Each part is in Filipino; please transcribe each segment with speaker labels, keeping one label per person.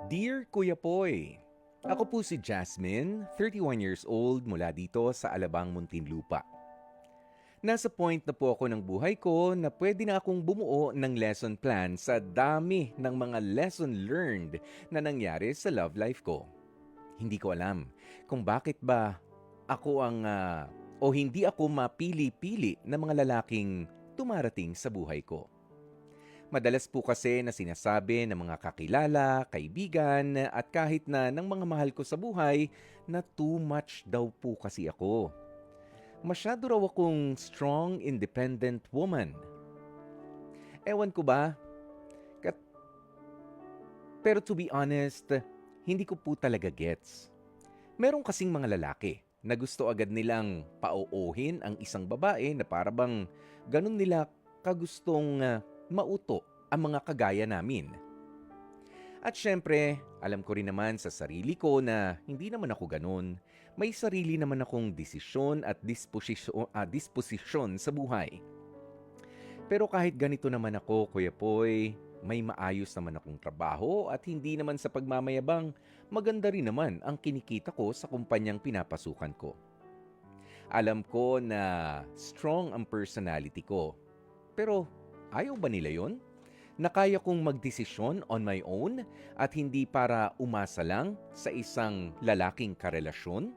Speaker 1: Dear Kuya Poy, ako po si Jasmine, 31 years old mula dito sa Alabang, Muntinlupa. Nasa point na po ako ng buhay ko na pwede na akong bumuo ng lesson plan sa dami ng mga lesson learned na nangyari sa love life ko. Hindi ko alam kung bakit ba ako o hindi ako mapili-pili ng mga lalaking tumarating sa buhay ko. Madalas po kasi na sinasabi ng mga kakilala, kaibigan at kahit na ng mga mahal ko sa buhay na too much daw po kasi ako. Masyado raw akong strong, independent woman. Ewan ko ba? Kat- Pero to be honest, hindi ko po talaga gets. Meron kasing mga lalaki na gusto agad nilang pauohin ang isang babae na para bang ganun nila kagustong mauto ang mga kagaya namin. At syempre, alam ko rin naman sa sarili ko na hindi naman ako ganun. May sarili naman akong desisyon at disposisyon sa buhay. Pero kahit ganito naman ako, Kuya Poy, may maayos naman akong trabaho at hindi naman sa pagmamayabang, maganda rin naman ang kinikita ko sa kumpanyang pinapasukan ko. Alam ko na strong ang personality ko. Pero ayaw ba nila yon? Na kaya kong magdesisyon on my own at hindi para umasa lang sa isang lalaking karelasyon?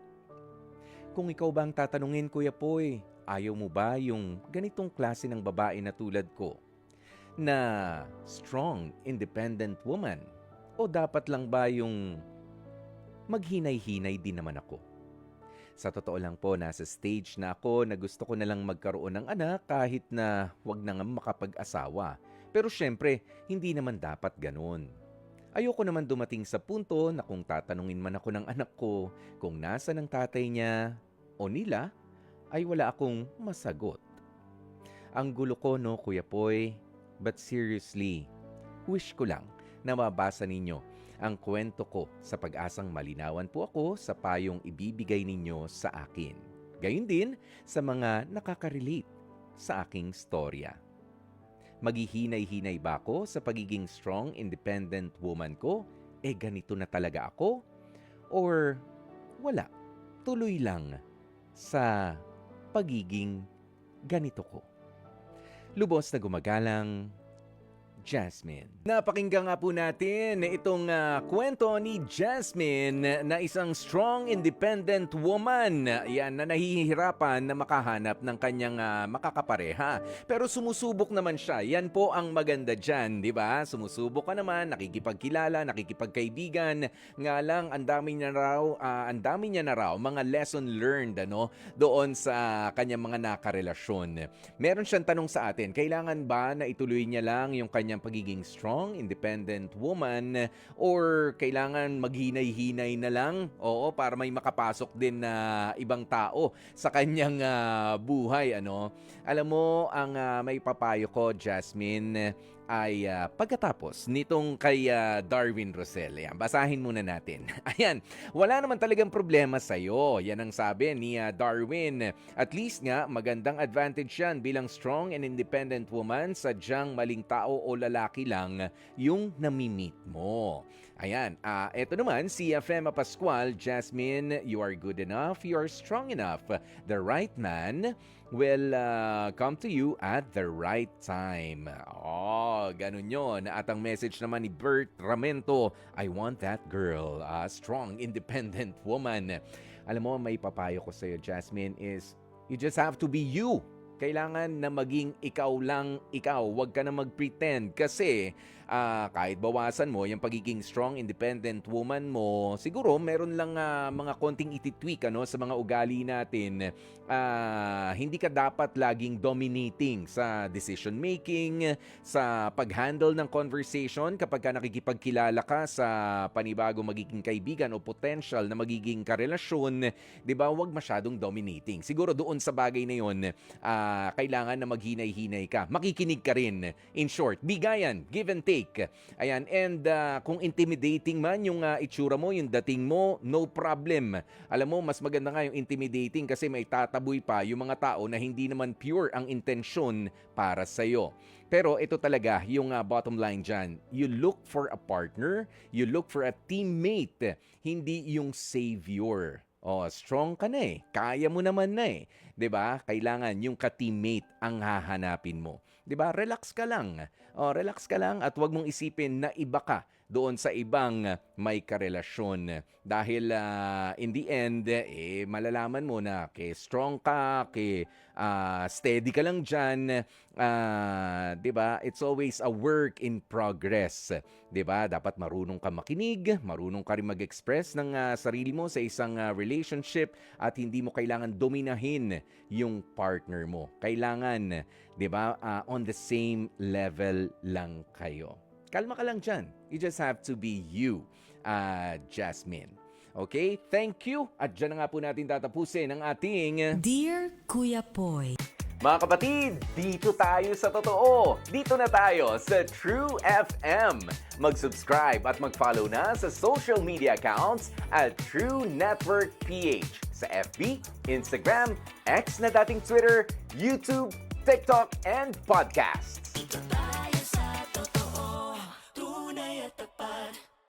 Speaker 1: Kung ikaw ba ang tatanungin, Kuya Poy, ayaw mo ba yung ganitong klase ng babae na tulad ko? Na strong, independent woman? O dapat lang ba yung maghinay-hinay din naman ako? Sa totoo lang po, nasa stage na ako na gusto ko na lang magkaroon ng anak kahit na wag na nga makapag-asawa. Pero syempre, hindi naman dapat ganun. Ayoko naman dumating sa punto na kung tatanungin man ako ng anak ko kung nasa ng tatay niya o nila, ay wala akong masagot. Ang gulo ko no, Kuya Poy, but seriously, wish ko lang na mabasa ninyo ang kwento ko sa pag-asang malinawan po ako sa payong ibibigay ninyo sa akin. Gayun din sa mga nakaka-relate sa aking storya. Maghihinay-hinay ba ako sa pagiging strong, independent woman ko? Ganito na talaga ako? Or wala, tuloy lang sa pagiging ganito ko? Lubos na gumagalang, Jasmine. Napakinggan nga po natin itong kwento ni Jasmine na isang strong, independent woman. Yan, na nahihirapan na makahanap ng kanyang makakapareha. Pero sumusubok naman siya. Yan po ang maganda dyan, di ba? Sumusubok ka naman, nakikipagkilala, nakikipagkaibigan. Nga lang, ang dami niya na raw mga lesson learned doon sa kanyang mga nakarelasyon. Meron siyang tanong sa atin, kailangan ba na ituloy niya lang yung kanyang pagiging strong, independent woman or kailangan maghinay-hinay na lang? Oo, para may makapasok din na ibang tao sa kanyang buhay. Alam mo, ang may papayo ko, Jasmine, ay pagkatapos nitong kay Darwin Rosell. Ayan, basahin muna natin. Ayan, wala naman talagang problema sa'yo. Yan ang sabi ni Darwin. At least nga, magandang advantage yan bilang strong and independent woman, sadyang maling tao o lalaki lang yung nami-meet mo. Ayan, eto naman si Fema Pascual. Jasmine, you are good enough, you are strong enough. The right man will come to you at the right time. Oh, ganun yun. At ang message naman ni Bert Ramento, I want that girl, a strong, independent woman. Alam mo, may papayo ko sa'yo, Jasmine, is you just have to be you. Kailangan na maging ikaw lang ikaw. Huwag ka na mag-pretend kasi kahit bawasan mo yung pagiging strong, independent woman mo, siguro meron lang mga konting ititweak sa mga ugali natin. Hindi ka dapat laging dominating sa decision making, sa pag-handle ng conversation kapag ka nakikipagkilala ka sa panibagong magiging kaibigan o potential na magiging karelasyon. 'Di ba? Huwag masyadong dominating. Siguro doon sa bagay na 'yon, kailangan na maghinay-hinay ka. Makikinig ka rin. In short, bigayan, give and take. fake. Ayan, and kung intimidating man yung itsura mo, yung dating mo, no problem. Alam mo, mas maganda nga yung intimidating kasi may tataboy pa yung mga tao na hindi naman pure ang intensyon para sa'yo. Pero ito talaga yung bottom line dyan. You look for a partner, you look for a teammate, hindi yung savior. Oh, strong ka na eh. Kaya mo naman na eh. 'Di ba? Kailangan yung ka-teammate ang hahanapin mo. 'Di ba? Relax ka lang. Oh, relax ka lang at 'wag mong isipin na iba ka doon sa ibang may karelasyon. Dahil in the end, malalaman mo na strong ka, steady ka lang dyan. 'Di ba? It's always a work in progress. 'Di ba? Dapat marunong ka makinig, marunong ka rin mag-express ng sarili mo sa isang relationship at hindi mo kailangan dominahin yung partner mo. Kailangan, 'di ba, on the same level lang kayo. Kalma ka lang dyan. You just have to be you, Jasmine. Okay? Thank you. At dyan na nga po natin tatapusin ang ating
Speaker 2: Dear Kuya Poy.
Speaker 1: Mga kapatid, dito tayo sa totoo. Dito na tayo sa True FM. Mag-subscribe at mag-follow na sa social media accounts at True Network PH sa FB, Instagram, X na dating Twitter, YouTube, TikTok, and podcasts.